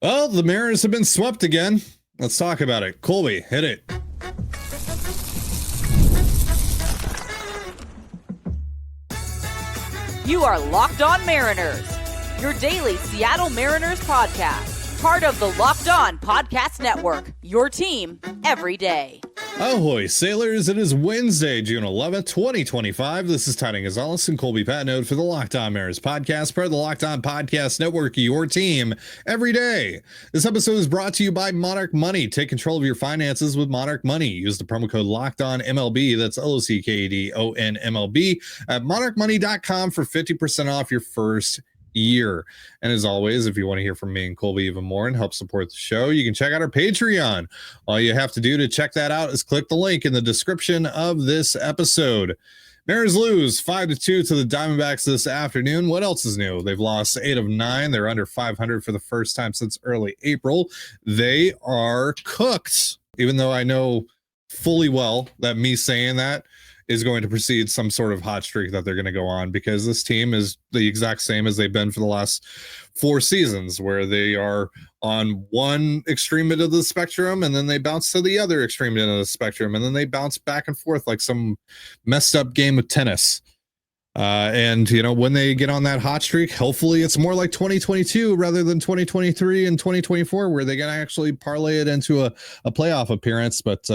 Well, the Mariners have been swept again. Let's talk about it. Colby, hit it. You are Locked On Mariners, your daily Seattle Mariners podcast, part of the Locked On Podcast Network, your team every day. Ahoy, sailors. It is Wednesday, June 11th, 2025. This is Tiny Gonzalez and Colby Patnode for the Locked On Mariners podcast, part of the Locked On Podcast Network, your team every day. This episode is brought to you by Monarch Money. Take control of your finances with Monarch Money. Use the promo code Locked On MLB. That's LOCKEDON MLB at monarchmoney.com for 50% off your first year. And as always, if you want to hear from me and Colby even more and help support the show, you can check out our Patreon. All you have to do to check that out is click the link in the description of this episode. Mariners lose 5-2 to the Diamondbacks this afternoon. What else is new? They've lost 8 of 9. They're under 500 for the first time since early April. They are cooked, even though I know fully well that me saying that is going to precede some sort of hot streak that they're going to go on, because this team is the exact same as they've been for the last 4 seasons, where they are on one extreme end of the spectrum and then they bounce to the other extreme end of the spectrum and then they bounce back and forth like some messed up game of tennis. And you know, when they get on that hot streak, hopefully it's more like 2022 rather than 2023 and 2024, where they can actually parlay it into a playoff appearance. But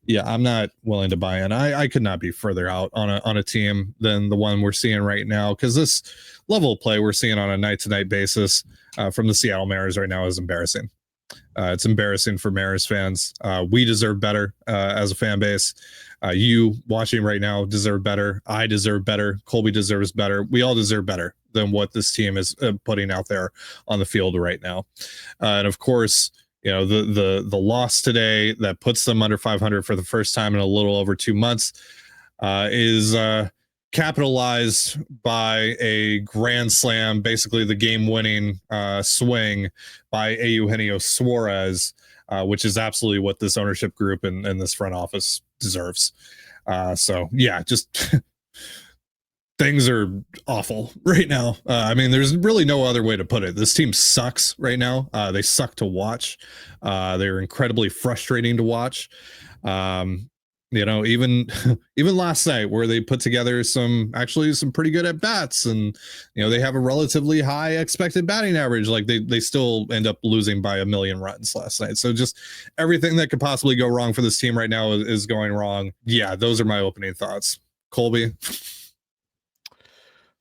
yeah, I'm not willing to buy in. I could not be further out on a team than the one we're seeing right now, because this level of play we're seeing on a night-to-night basis from the Seattle Mariners right now is embarrassing. It's embarrassing for Mariners fans. We deserve better as a fan base. You watching right now deserve better. I deserve better. Colby deserves better. We all deserve better than what this team is putting out there on the field right now. And of course, you know, the loss today that puts them under 500 for the first time in a little over 2 months is capitalized by a grand slam, basically the game-winning swing by Eugenio Suarez, which is absolutely what this ownership group and this front office deserves. So yeah, just things are awful right now. I mean, there's really no other way to put it. This team sucks right now. They suck to watch. They're incredibly frustrating to watch. You know, even last night, where they put together some pretty good at bats, and you know, they have a relatively high expected batting average, like they still end up losing by 1 million runs last night. So just everything that could possibly go wrong for this team right now is going wrong. Yeah, those are my opening thoughts. Colby,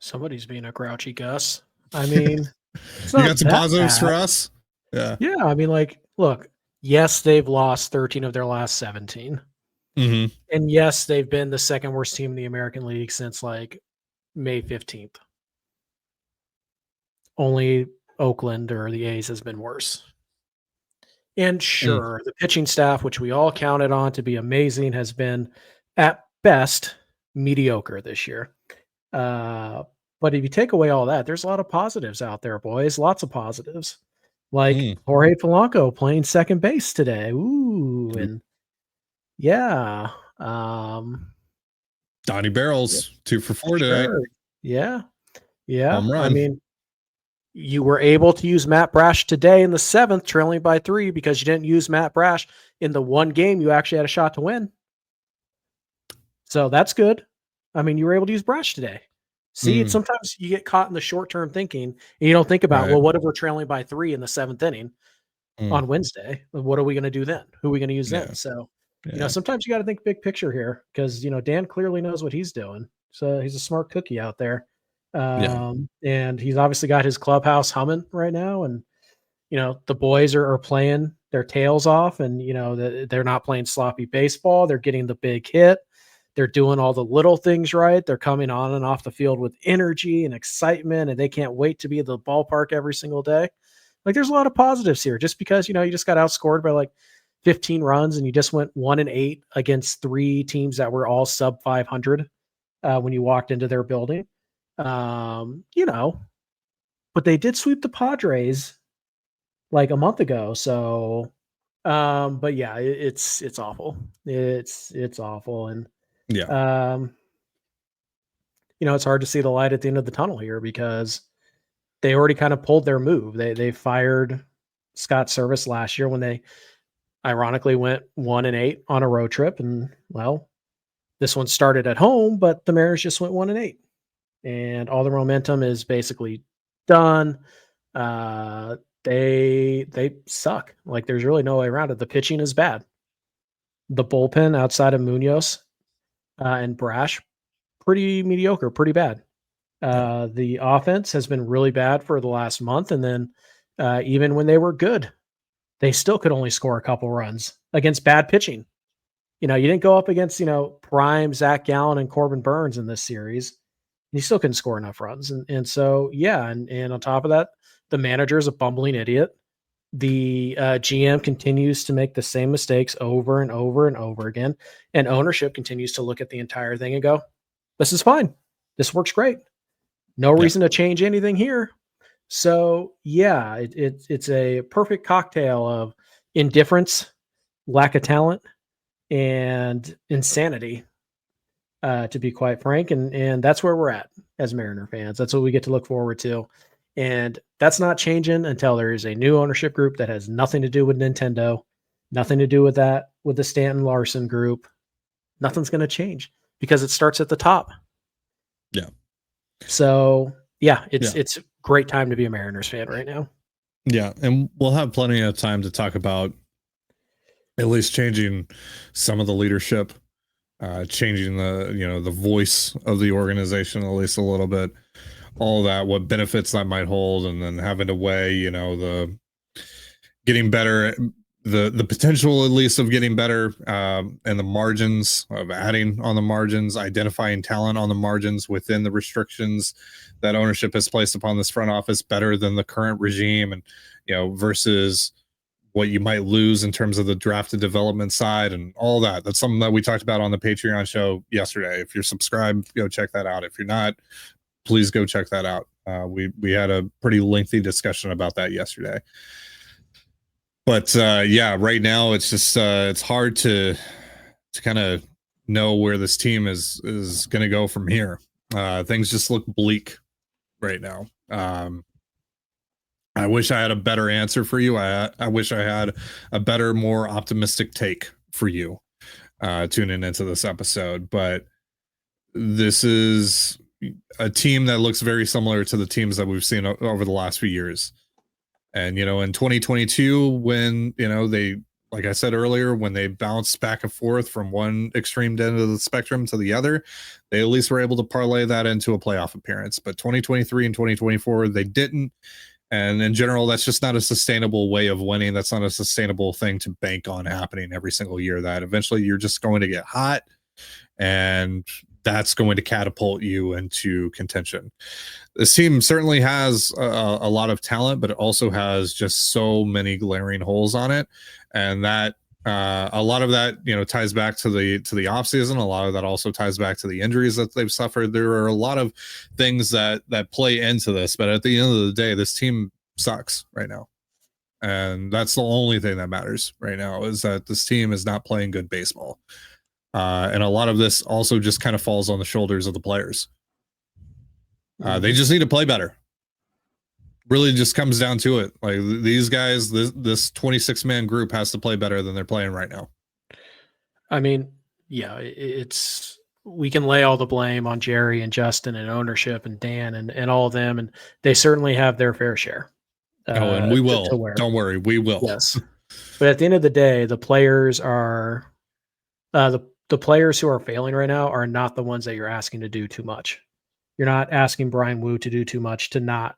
somebody's being a grouchy Gus. I mean, you got some positives for us? Yeah. I mean, like, look, yes, they've lost 13 of their last 17. Mm-hmm. And yes, they've been the second worst team in the American League since like May 15th. Only Oakland or the A's has been worse. And sure, the pitching staff, which we all counted on to be amazing, has been at best mediocre this year. But if you take away all that, there's a lot of positives out there, boys. Lots of positives. Like Jorge Polanco playing second base today. Ooh, and yeah. Donnie Barrels, 2 for 4 today. Sure. Yeah. Home run. I mean, you were able to use Matt Brash today in the 7th, trailing by 3, because you didn't use Matt Brash in the one game you actually had a shot to win. So that's good. I mean, you were able to use Brash today. See, sometimes you get caught in the short-term thinking, and you don't think about, well, what if we're trailing by 3 in the 7th inning on Wednesday? What are we going to do then? Who are we going to use then? So, you know, sometimes you got to think big picture here, because, you know, Dan clearly knows what he's doing. So he's a smart cookie out there. And he's obviously got his clubhouse humming right now. And, you know, the boys are playing their tails off, and, you know, they're not playing sloppy baseball. They're getting the big hit. They're doing all the little things right. They're coming on and off the field with energy and excitement, and they can't wait to be at the ballpark every single day. Like, there's a lot of positives here. Just because, you know, you just got outscored by like 15 runs and you just went 1-8 against 3 teams that were all sub 500 when you walked into their building. You know, but they did sweep the Padres like a month ago. So, but yeah, it's awful. It's awful. And you know, it's hard to see the light at the end of the tunnel here, because they already kind of pulled their move. They fired Scott Service last year when they ironically went 1-8 on a road trip. And well, this one started at home, but the Mariners just went 1-8, and all the momentum is basically done. They suck. Like, there's really no way around it. The pitching is bad. The bullpen outside of Munoz and Brash, pretty mediocre, pretty bad. The offense has been really bad for the last month, and then even when they were good, they still could only score a couple runs against bad pitching. You didn't go up against, prime Zach Gallen and Corbin Burns in this series. You still couldn't score enough runs. And so, yeah. And on top of that, the manager is a bumbling idiot. The GM continues to make the same mistakes over and over and over again. And ownership continues to look at the entire thing and go, this is fine. This works great. No reason to change anything here. So, yeah, it's a perfect cocktail of indifference, lack of talent, and insanity, to be quite frank. And that's where we're at as Mariner fans. That's what we get to look forward to. And that's not changing until there is a new ownership group that has nothing to do with Nintendo, nothing to do with that, with the Stanton Larson group. Nothing's going to change because it starts at the top. Yeah. So, yeah, it's a great time to be a Mariners fan right now. Yeah. And we'll have plenty of time to talk about at least changing some of the leadership, changing the voice of the organization at least a little bit, all that, what benefits that might hold, and then having to weigh, the getting better, the potential at least of getting better, and the margins of adding on the margins, identifying talent on the margins within the restrictions that ownership has placed upon this front office better than the current regime, and versus what you might lose in terms of the drafted development side and all that. That's something that we talked about on the Patreon show yesterday. If you're subscribed, go check that out. If you're not, please go check that out. We had a pretty lengthy discussion about that yesterday. But right now it's just it's hard to kind of know where this team is going to go from here. Things just look bleak right now. I wish I had a better answer for you. I wish I had a better, more optimistic take for you tuning into this episode. But this is a team that looks very similar to the teams that we've seen over the last few years. And, in 2022, when, they, like I said earlier, when they bounced back and forth from one extreme end of the spectrum to the other, they at least were able to parlay that into a playoff appearance. But 2023 and 2024, they didn't. And in general, that's just not a sustainable way of winning. That's not a sustainable thing to bank on happening every single year. That eventually you're just going to get hot, and that's going to catapult you into contention. This team certainly has a lot of talent, but it also has just so many glaring holes on it. And that a lot of that, ties back to the offseason. A lot of that also ties back to the injuries that they've suffered. There are a lot of things that play into this, but at the end of the day, this team sucks right now. And that's the only thing that matters right now, is that this team is not playing good baseball. And a lot of this also just kind of falls on the shoulders of the players. They just need to play better. Really just comes down to it. Like, these guys, this 26-man group has to play better than they're playing right now. I mean, yeah, we can lay all the blame on Jerry and Justin and ownership and Dan and all of them, and they certainly have their fair share. And we will. Don't worry, we will. Yes. But at the end of the day, the players are the players who are failing right now are not the ones that you're asking to do too much. You're not asking Brian Wu to do too much to not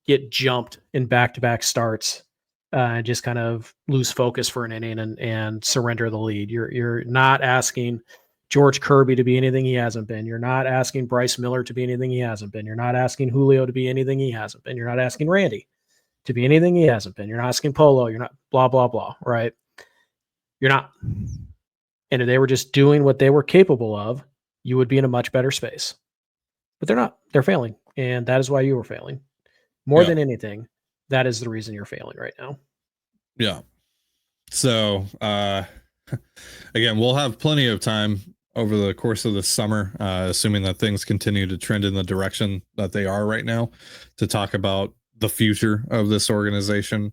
get jumped in back-to-back starts and just kind of lose focus for an inning and surrender the lead. You're not asking George Kirby to be anything he hasn't been. You're not asking Bryce Miller to be anything he hasn't been. You're not asking Julio to be anything he hasn't been. You're not asking Randy to be anything he hasn't been. You're not asking Polo. You're not blah, blah, blah, right? You're not. And if they were just doing what they were capable of, you would be in a much better space. But they're not. They're failing. And that is why you were failing. More than anything, that is the reason you're failing right now. Yeah. So, again, we'll have plenty of time over the course of the summer, assuming that things continue to trend in the direction that they are right now, to talk about the future of this organization.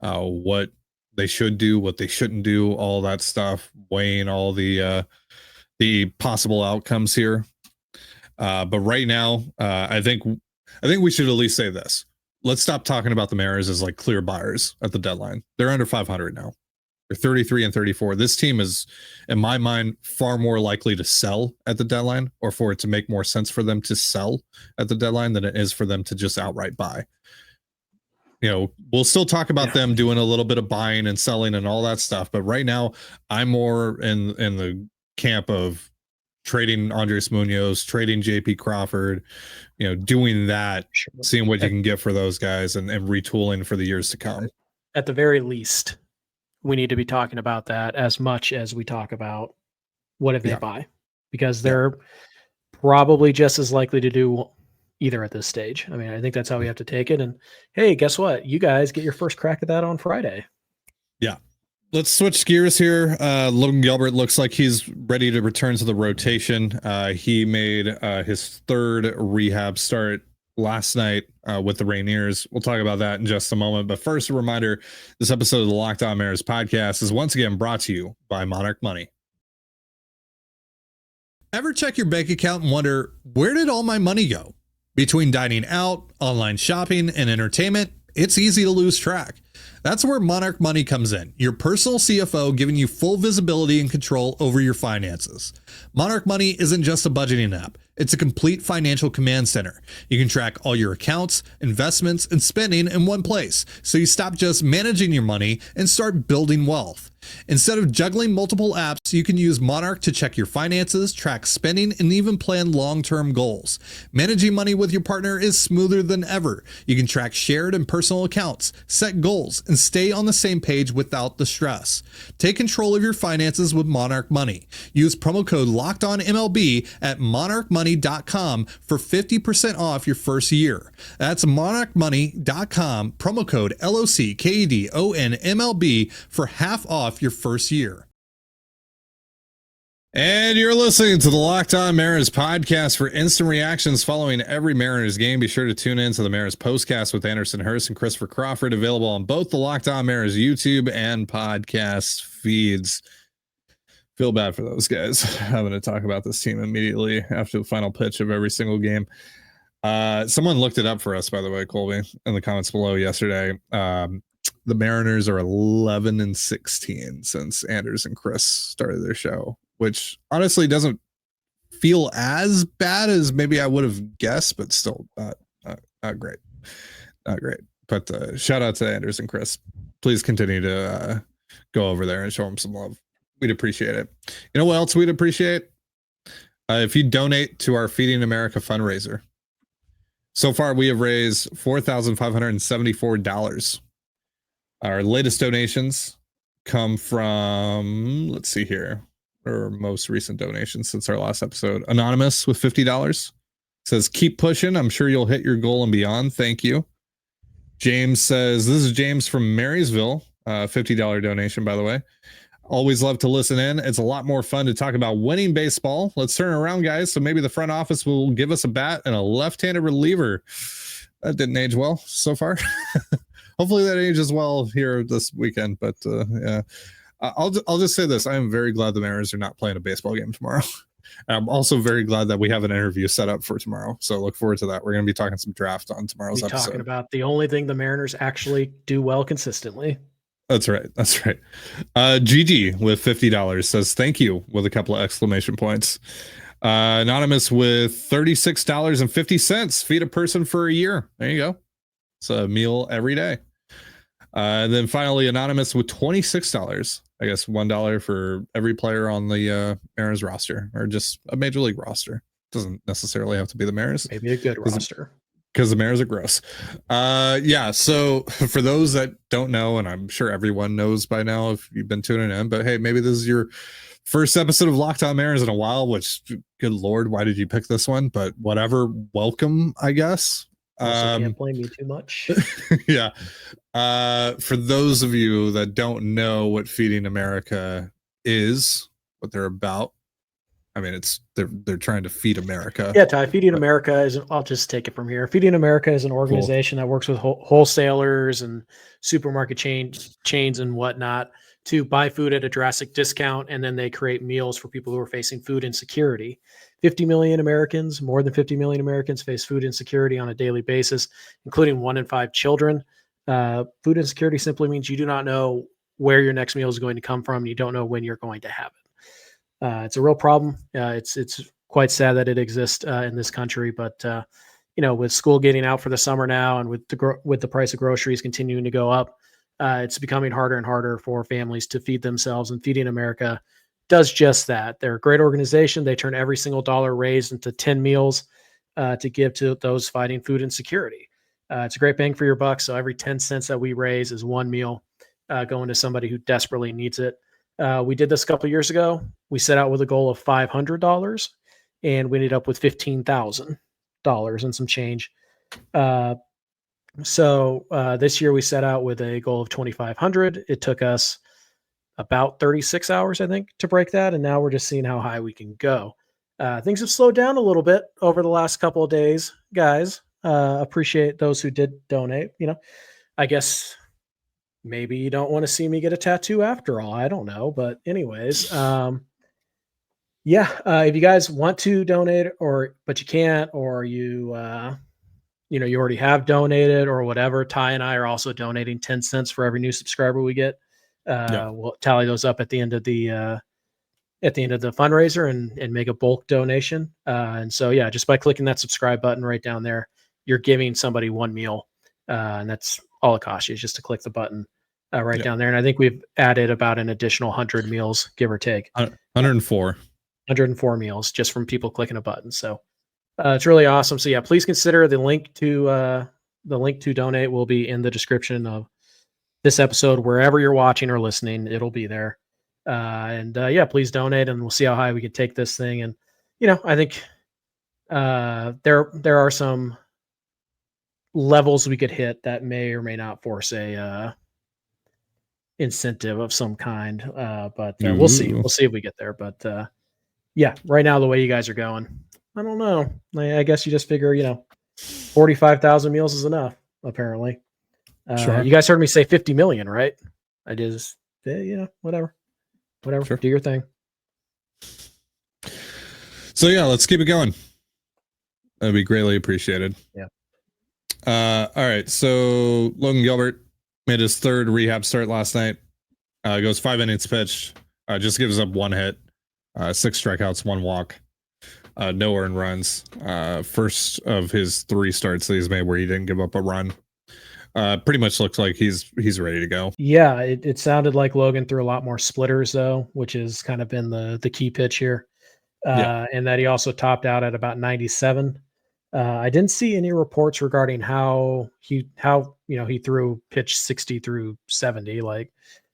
what they should do, what they shouldn't do, all that stuff, weighing all the possible outcomes here. But right now, I think we should at least say this. Let's stop talking about the Mariners as like clear buyers at the deadline. They're under 500 now. They're 33 and 34. This team is, in my mind, far more likely to sell at the deadline, or for it to make more sense for them to sell at the deadline than it is for them to just outright buy. You know, we'll still talk about them doing a little bit of buying and selling and all that stuff, but right now I'm more in the camp of trading Andres Munoz, trading JP Crawford, you know, doing that, seeing what you can get for those guys and retooling for the years to come. At the very least, we need to be talking about that as much as we talk about what if they buy, because they're probably just as likely to do either at this stage. I mean, I think that's how we have to take it. And hey, guess what? You guys get your first crack at that on Friday. Yeah. Let's switch gears here. Logan Gilbert looks like he's ready to return to the rotation. He made his third rehab start last night with the Rainiers. We'll talk about that in just a moment. But first, a reminder, this episode of the Locked On Mariners podcast is once again brought to you by Monarch Money. Ever check your bank account and wonder, where did all my money go? Between dining out, online shopping, and entertainment, it's easy to lose track. That's where Monarch Money comes in, your personal CFO giving you full visibility and control over your finances. Monarch Money isn't just a budgeting app. It's a complete financial command center. You can track all your accounts, investments, and spending in one place, so you stop just managing your money and start building wealth. Instead of juggling multiple apps, you can use Monarch to check your finances, track spending, and even plan long-term goals. Managing money with your partner is smoother than ever. You can track shared and personal accounts, set goals, and stay on the same page without the stress. Take control of your finances with Monarch Money. Use promo code LOCKEDONMLB at monarchmoney.com for 50% off your first year. That's monarchmoney.com, promo code LOCKEDONMLB for half off your first year. And you're listening to the Locked On Mariners podcast. For instant reactions following every Mariners game, be sure to tune in to the Mariners postcast with Anderson Hurst and Christopher Crawford, available on both the Locked On Mariners YouTube and podcast feeds. Feel bad for those guys having to talk about this team immediately after the final pitch of every single game. Someone looked it up for us, by the way, Colby, in the comments below yesterday. The Mariners are 11 and 16 since Anders and Chris started their show, which honestly doesn't feel as bad as maybe I would have guessed, but still not great. Not great. But shout out to Anders and Chris. Please continue to go over there and show them some love. We'd appreciate it. You know what else we'd appreciate? If you donate to our Feeding America fundraiser. So far, we have raised $4,574. Our latest donations come from, let's see here, our most recent donations since our last episode. Anonymous with $50 says, keep pushing. I'm sure you'll hit your goal and beyond. Thank you. James says, this is James from Marysville. $50 donation, by the way. Always love to listen in. It's a lot more fun to talk about winning baseball. Let's turn it around, guys. So maybe the front office will give us a bat and a left-handed reliever. That didn't age well so far. Hopefully that ages well here this weekend. But yeah, I'll just say this. I am very glad the Mariners are not playing a baseball game tomorrow. I'm also very glad that we have an interview set up for tomorrow. So look forward to that. We're going to be talking some draft on tomorrow's episode. Talking about the only thing the Mariners actually do well consistently. That's right. That's right. Gigi with $50 says, thank you, with a couple of exclamation points. Anonymous with $36.50. Feed a person for a year. There you go. It's a meal every day. And then finally, Anonymous with $26. I guess $1 for every player on the Mariners roster, or just a major league roster. Doesn't necessarily have to be the Mariners. Maybe a good roster. Because the Mariners are gross. Yeah, so for those that don't know, and I'm sure everyone knows by now if you've been tuning in, but hey, maybe this is your first episode of Locked On Mariners in a while, which, good Lord, why did you pick this one? But whatever, welcome, I guess. Can't blame you too much. Yeah. For those of you that don't know what Feeding America is, what they're about, I mean, they're trying to feed America. Yeah, Ty, Feeding America is, I'll just take it from here. Feeding America is an organization that works with wholesalers and supermarket chains and whatnot to buy food at a drastic discount, and then they create meals for people who are facing food insecurity. 50 million Americans, more than 50 million Americans face food insecurity on a daily basis, including 1 in 5 children. Food insecurity simply means you do not know where your next meal is going to come from. You don't know when you're going to have it. It's a real problem. It's quite sad that it exists in this country, but with school getting out for the summer now, and with the price of groceries continuing to go up, it's becoming harder and harder for families to feed themselves. And Feeding America does just that. They're a great organization. They turn every single dollar raised into 10 meals to give to those fighting food insecurity. It's a great bang for your buck. So every 10 cents that we raise is one meal going to somebody who desperately needs it. We did this a couple of years ago. We set out with a goal of $500, and we ended up with $15,000 and some change. So this year we set out with a goal of 2,500. It took us about 36 hours, I think, to break that, and now we're just seeing how high we can go. Things have slowed down a little bit over the last couple of days, guys. Appreciate those who did donate. I guess maybe you don't want to see me get a tattoo after all. I don't know. But anyways, if you guys want to donate but you can't, or you already have donated or whatever, Ty and I are also donating 10 cents for every new subscriber we get. We'll tally those up at the end of the fundraiser and make a bulk donation. And so, just by clicking that subscribe button right down there, you're giving somebody one meal. And that's all it costs you, is just to click the button down there. And I think we've added about an additional 100 meals, give or take. 104 meals just from people clicking a button. So it's really awesome. So please consider the link to donate will be in the description of this episode, wherever you're watching or listening. It'll be there. Please donate, and we'll see how high we can take this thing. And I think there are some levels we could hit that may or may not force a incentive of some kind. But we'll see. We'll see if we get there. But right now, the way you guys are going, I don't know. I guess you just figure, 45,000 meals is enough, apparently. Sure. You guys heard me say 50 million, right? I just, whatever. Sure. Do your thing. So let's keep it going. That'd be greatly appreciated. Yeah. All right. So Logan Gilbert made his third rehab start last night. Goes 5 innings pitched. Just gives up 1 hit, 6 strikeouts, 1 walk, no earned runs. First of his 3 starts that he's made where he didn't give up a run. Pretty much looks like he's ready to go. Yeah, it sounded like Logan threw a lot more splitters though, which has kind of been the key pitch here. And that he also topped out at about 97. I didn't see any reports regarding how he threw pitch 60 through 70. Like,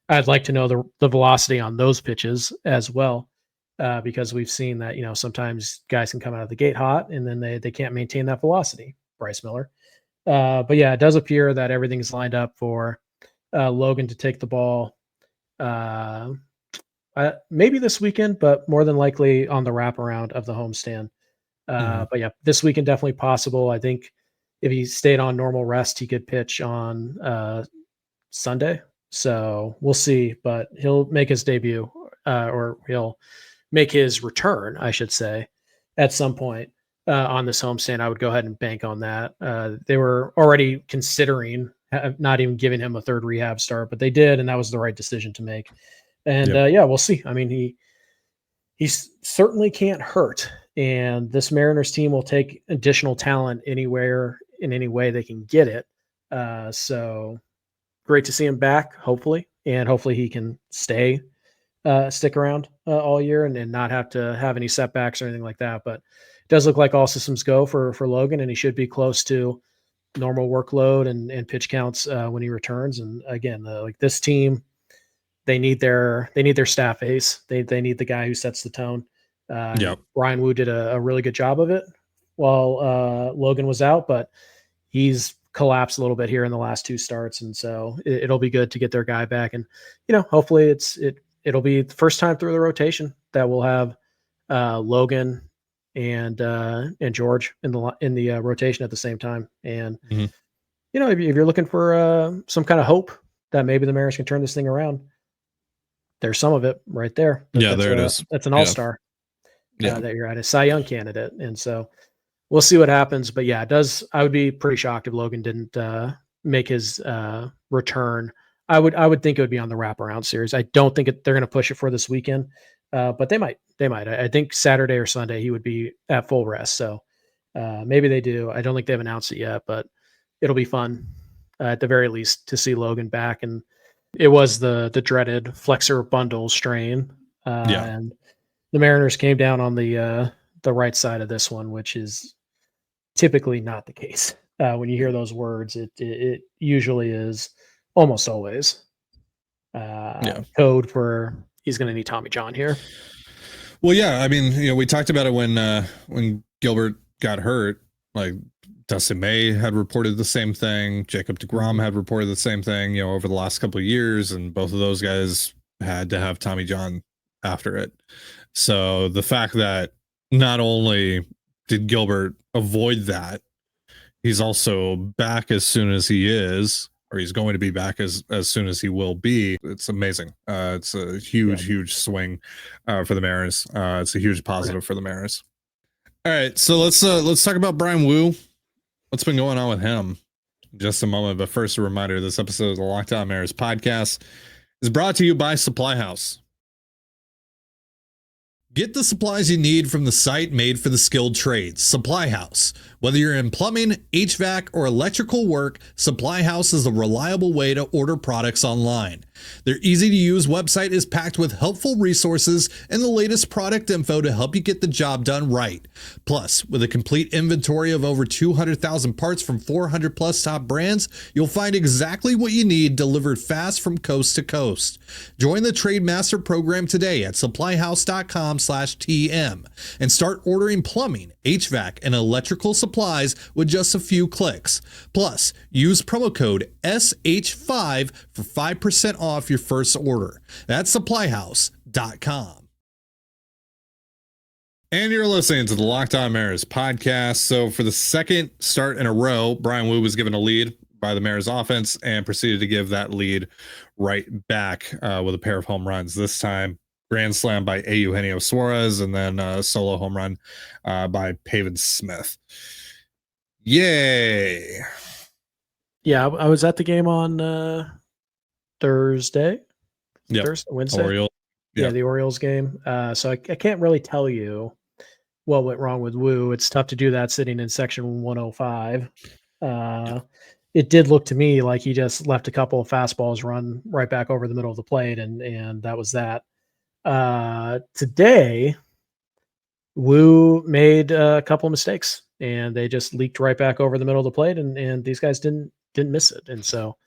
I'd like to know the velocity on those pitches as well, because we've seen that sometimes guys can come out of the gate hot and then they can't maintain that velocity. Bryce Miller. But it does appear that everything's lined up for Logan to take the ball maybe this weekend, but more than likely on the wraparound of the homestand. But this weekend definitely possible. I think if he stayed on normal rest, he could pitch on Sunday. So we'll see, but he'll make his debut or he'll make his return, I should say, at some point. On this homestand, I would go ahead and bank on that. They were already considering not even giving him a third rehab start, but they did, and that was the right decision to make. And we'll see. I mean, he certainly can't hurt, and this Mariners team will take additional talent anywhere in any way they can get it. So great to see him back, hopefully, and hopefully he can stick around all year and not have to have any setbacks or anything like that. But it does look like all systems go for Logan, and he should be close to normal workload and pitch counts when he returns. And again, this team, they need their staff ace. They need the guy who sets the tone. Brian Wu did a really good job of it while Logan was out, but he's collapsed a little bit here in the last 2 starts. And so it'll be good to get their guy back. And, hopefully it'll be the first time through the rotation that we'll have Logan and George in the rotation at the same time. And Mhm. if you're looking for some kind of hope that maybe the Mariners can turn this thing around, there's some of it right there. Yeah, there it is. That's an Yeah. all-star Yeah. that you're at, a Cy Young candidate. And so we'll see what happens. But yeah, I would be pretty shocked if Logan didn't make his return. I would think it would be on the wraparound series. I don't think they're going to push it for this weekend, but they might. I think Saturday or Sunday he would be at full rest. So maybe they do. I don't think they've announced it yet, but it'll be fun at the very least to see Logan back. And it was the dreaded flexor bundle strain, and the Mariners came down on the right side of this one, which is typically not the case. When you hear those words, it usually is almost always code for he's going to need Tommy John here. Well, yeah, I mean, we talked about it when Gilbert got hurt. Like Dustin May had reported the same thing. Jacob deGrom had reported the same thing, over the last couple of years, and both of those guys had to have Tommy John after it. So the fact that not only did Gilbert avoid that, he's also back as soon as he is, or he's going to be back as soon as he will be. It's amazing. It's a huge swing for the Mariners. It's a huge positive for the Mariners. All right, so let's talk about Brian Wu. What's been going on with him? In just a moment, but first a reminder: this episode of the Locked On Mariners podcast is brought to you by Supply House. Get the supplies you need from the site made for the skilled trades, Supply House. Whether you're in plumbing, HVAC, or electrical work, Supply House is a reliable way to order products online. Their easy-to-use website is packed with helpful resources and the latest product info to help you get the job done right. Plus, with a complete inventory of over 200,000 parts from 400 plus top brands, you'll find exactly what you need delivered fast from coast to coast. Join the Trade Master program today at supplyhouse.com/TM and start ordering plumbing, HVAC, and electrical supplies with just a few clicks. Plus, use promo code SH5 for 5% off your first order. That's supplyhouse.com. And you're listening to the Locked On Mariners podcast. So for the second start in a row, Brian Wu was given a lead by the Mariners offense and proceeded to give that lead right back with a pair of home runs. This time, grand slam by Eugenio Suarez, and then a solo home run by Pavin Smith. Yay. Yeah, I was at the game on Thursday. Yep. Wednesday. Orioles. Yeah, the Orioles game. So I can't really tell you what went wrong with Wu. It's tough to do that sitting in section 105. It did look to me like he just left a couple of fastballs run right back over the middle of the plate, and that was that. Today, Wu made a couple of mistakes, and they just leaked right back over the middle of the plate, and these guys didn't miss it. And so,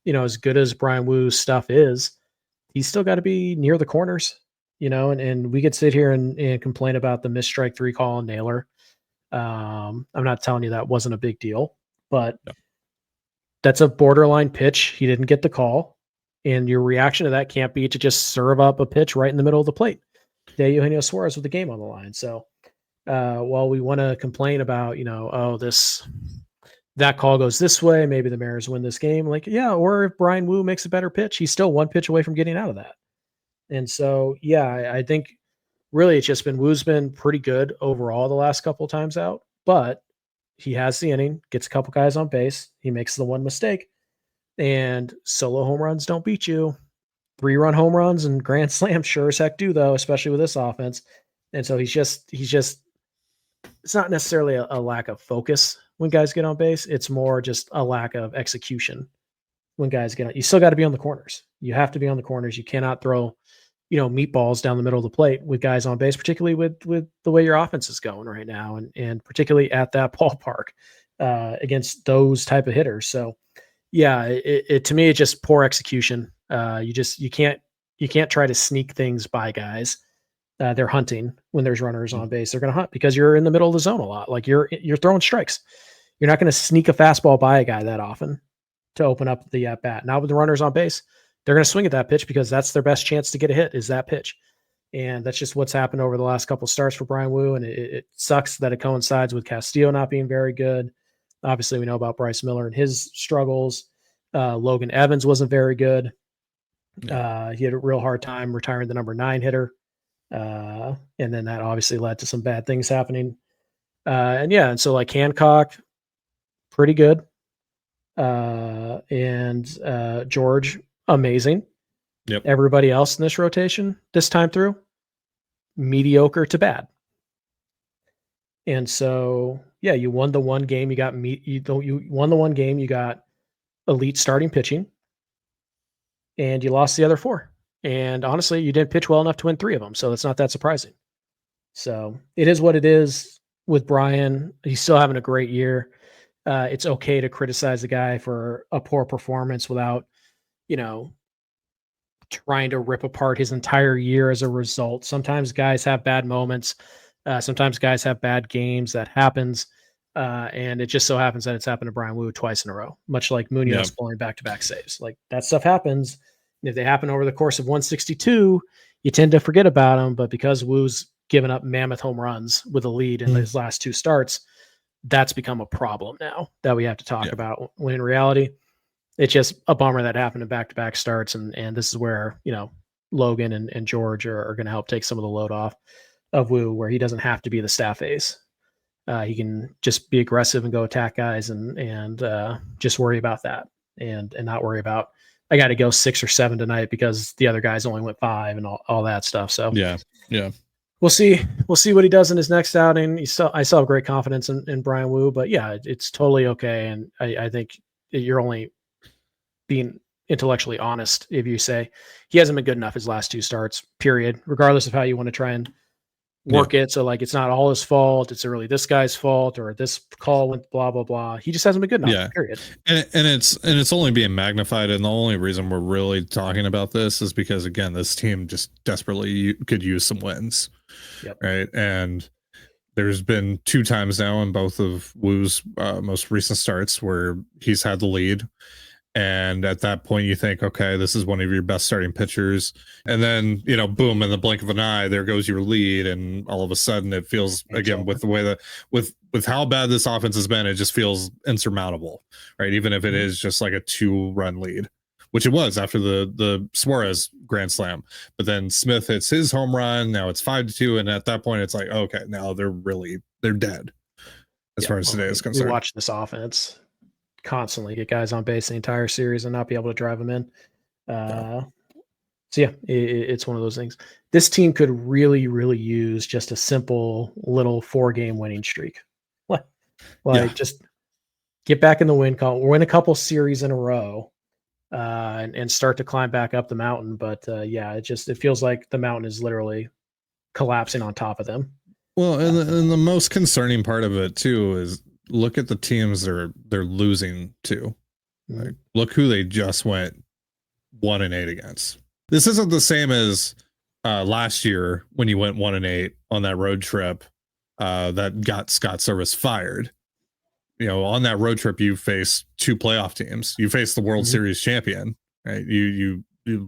as good as Brian Wu's stuff is, he's still got to be near the corners, and we could sit here and complain about the missed strike 3 call on Naylor. I'm not telling you that wasn't a big deal, but that's a borderline pitch. He didn't get the call, and your reaction to that can't be to just serve up a pitch right in the middle of the plate. Eugenio Suarez with the game on the line. So while we want to complain about, that call goes this way, maybe the Mariners win this game. Or if Brian Wu makes a better pitch, he's still one pitch away from getting out of that. And so, I think really it's just been Wu's been pretty good overall the last couple of times out, but he has the inning, gets a couple guys on base. He makes the one mistake, and solo home runs don't beat you. 3-run home runs and grand slams sure as heck do, though, especially with this offense. And so he's just it's not necessarily a lack of focus when guys get on base. It's more just a lack of execution when guys get on. You still got to be on the corners. You have to be on the corners. You cannot throw, meatballs down the middle of the plate with guys on base, particularly with the way your offense is going right now, and particularly at that ballpark against those type of hitters. So, it to me, it's just poor execution. You can't try to sneak things by guys. They're hunting when there's runners on base. They're going to hunt because you're in the middle of the zone a lot. Like you're throwing strikes. You're not going to sneak a fastball by a guy that often to open up the at bat. Now with the runners on base, they're going to swing at that pitch because that's their best chance to get a hit is that pitch. And that's just what's happened over the last couple of starts for Brian Wu. And it sucks that it coincides with Castillo not being very good. Obviously, we know about Bryce Miller and his struggles. Logan Evans wasn't very good. Yeah. He had a real hard time retiring the number 9 hitter. And then that obviously led to some bad things happening. And so like Hancock, pretty good. And George, amazing. Yep. Everybody else in this rotation this time through, mediocre to bad. And so, yeah, you won the one game. You won the one game. You got elite starting pitching, and you lost the other 4. And honestly, you didn't pitch well enough to win 3 of them. So it's not that surprising. So it is what it is with Brian. He's still having a great year. It's okay to criticize the guy for a poor performance without, trying to rip apart his entire year as a result. Sometimes guys have bad moments. Sometimes guys have bad games. That happens. And it just so happens that it's happened to Brian Wu twice in a row, much like Munoz pulling back-to-back saves. Like that stuff happens. And if they happen over the course of 162, you tend to forget about them. But because Wu's given up mammoth home runs with a lead in his last 2 starts, that's become a problem now that we have to talk about. When in reality, it's just a bummer that happened in back-to-back starts. And this is where, Logan and George are going to help take some of the load off of Wu, where he doesn't have to be the staff ace. He can just be aggressive and go attack guys and just worry about that and not worry about, I got to go 6 or 7 tonight because the other guys only went 5 and all that stuff. So yeah. We'll see what he does in his next outing. I still have great confidence in Brian Wu, but yeah, it's totally okay. And I think you're only being intellectually honest if you say he hasn't been good enough his last 2 starts, period, regardless of how you want to try and work it. So like, it's not all his fault. It's really this guy's fault, or this call went blah, blah, blah. He just hasn't been good enough, period. And it's only being magnified. And the only reason we're really talking about this is because, again, this team just desperately could use some wins. Right. And there's been 2 times now in both of Wu's most recent starts where he's had the lead. And at that point, you think, okay, this is one of your best starting pitchers. And then, boom, in the blink of an eye, there goes your lead. And all of a sudden it feels, again, with the way that with how bad this offense has been, it just feels insurmountable, right? Even if it is just like a 2-run lead, which it was after the Suarez grand slam. But then Smith hits his home run. Now it's 5-2. And at that point, it's like, okay, now they're dead as far as today is concerned. We watch this offense constantly get guys on base the entire series and not be able to drive them in. So yeah, it's one of those things. This team could really, really use just a simple little 4-game winning streak. Just get back in the win column, win a couple series in a row, and start to climb back up the mountain. But it feels like the mountain is literally collapsing on top of them. Well, and the most concerning part of it too is, look at the teams they're losing to. Like, look who they just went 1-8 against. This isn't the same as last year when you went 1-8 on that road trip that got Scott Service fired. On that road trip, you faced 2 playoff teams. You faced the World Series champion, right? You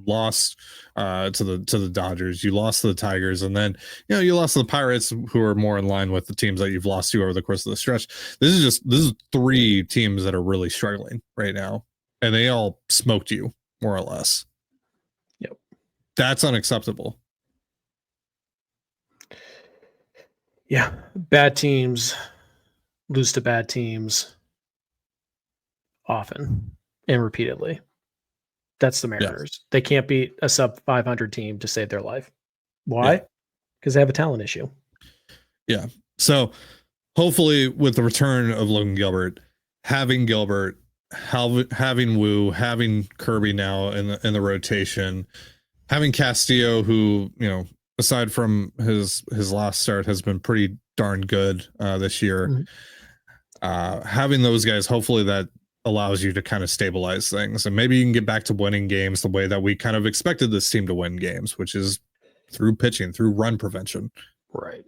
lost to the Dodgers, you lost to the Tigers, and then you lost to the Pirates, who are more in line with the teams that you've lost to over the course of the stretch. This is 3 teams that are really struggling right now, and they all smoked you more or less. Yep, that's unacceptable. Yeah, bad teams lose to bad teams often and repeatedly. That's the Mariners. Yes. They can't beat a sub 500 team to save their life. Why? Because they have a talent issue. Yeah. So hopefully with the return of Logan Gilbert, having Wu, having Kirby now in the rotation, having Castillo, who, aside from his last start, has been pretty darn good this year. Having those guys, hopefully that allows you to kind of stabilize things, and maybe you can get back to winning games the way that we kind of expected this team to win games, which is through pitching, through run prevention. Right.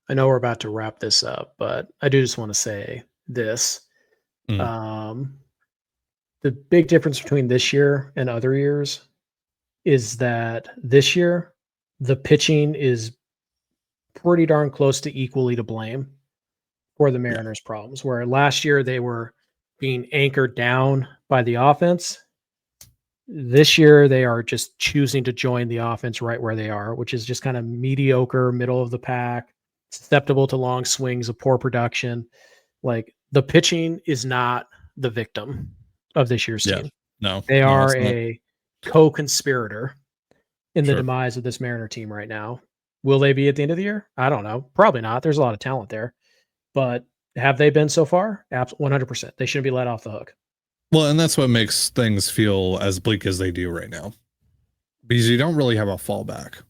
I know we're about to wrap this up, but I do just want to say this. The big difference between this year and other years is that this year the pitching is pretty darn close to equally to blame for the Mariners' problems, where last year they were being anchored down by the offense. This year they are just choosing to join the offense right where they are, which is just kind of mediocre, middle of the pack, susceptible to long swings of poor production. Like, the pitching is not the victim of this year's team. No, They are it's not. a co-conspirator in the Sure. demise of this Mariner team right now. Will they be at the end of the year? I don't know. Probably not. There's a lot of talent there. But have they been so far? 100%. They shouldn't be let off the hook. Well, and that's what makes things feel as bleak as they do right now, because you don't really have a fallback.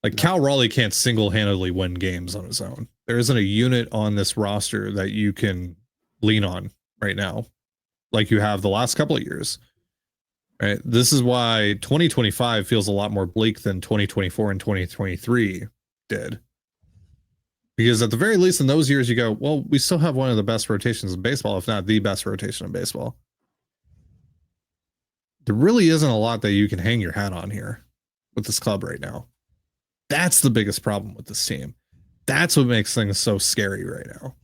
Like, No. Cal Raleigh can't single-handedly win games on his own. There isn't a unit on this roster that you can lean on right now, like you have the last couple of years. Right? This is why 2025 feels a lot more bleak than 2024 and 2023 did. Because at the very least in those years, you go, well, we still have one of the best rotations in baseball, if not the best rotation in baseball. There really isn't a lot that you can hang your hat on here with this club right now. That's the biggest problem with this team. That's what makes things so scary right now.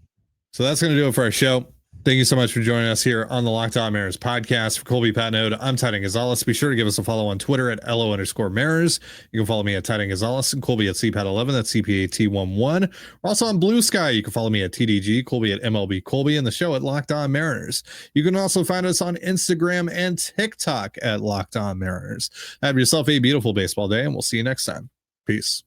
So that's going to do it for our show. Thank you so much for joining us here on the Locked On Mariners podcast. For Colby Patnode, I'm Titan Gonzalez. Be sure to give us a follow on Twitter at LO_Mariners. You can follow me at Titan Gonzalez and Colby at CPAT11. That's CPAT11. We're also on Blue Sky. You can follow me at TDG, Colby at MLB Colby, and the show at Locked On Mariners. You can also find us on Instagram and TikTok at Locked On Mariners. Have yourself a beautiful baseball day, and we'll see you next time. Peace.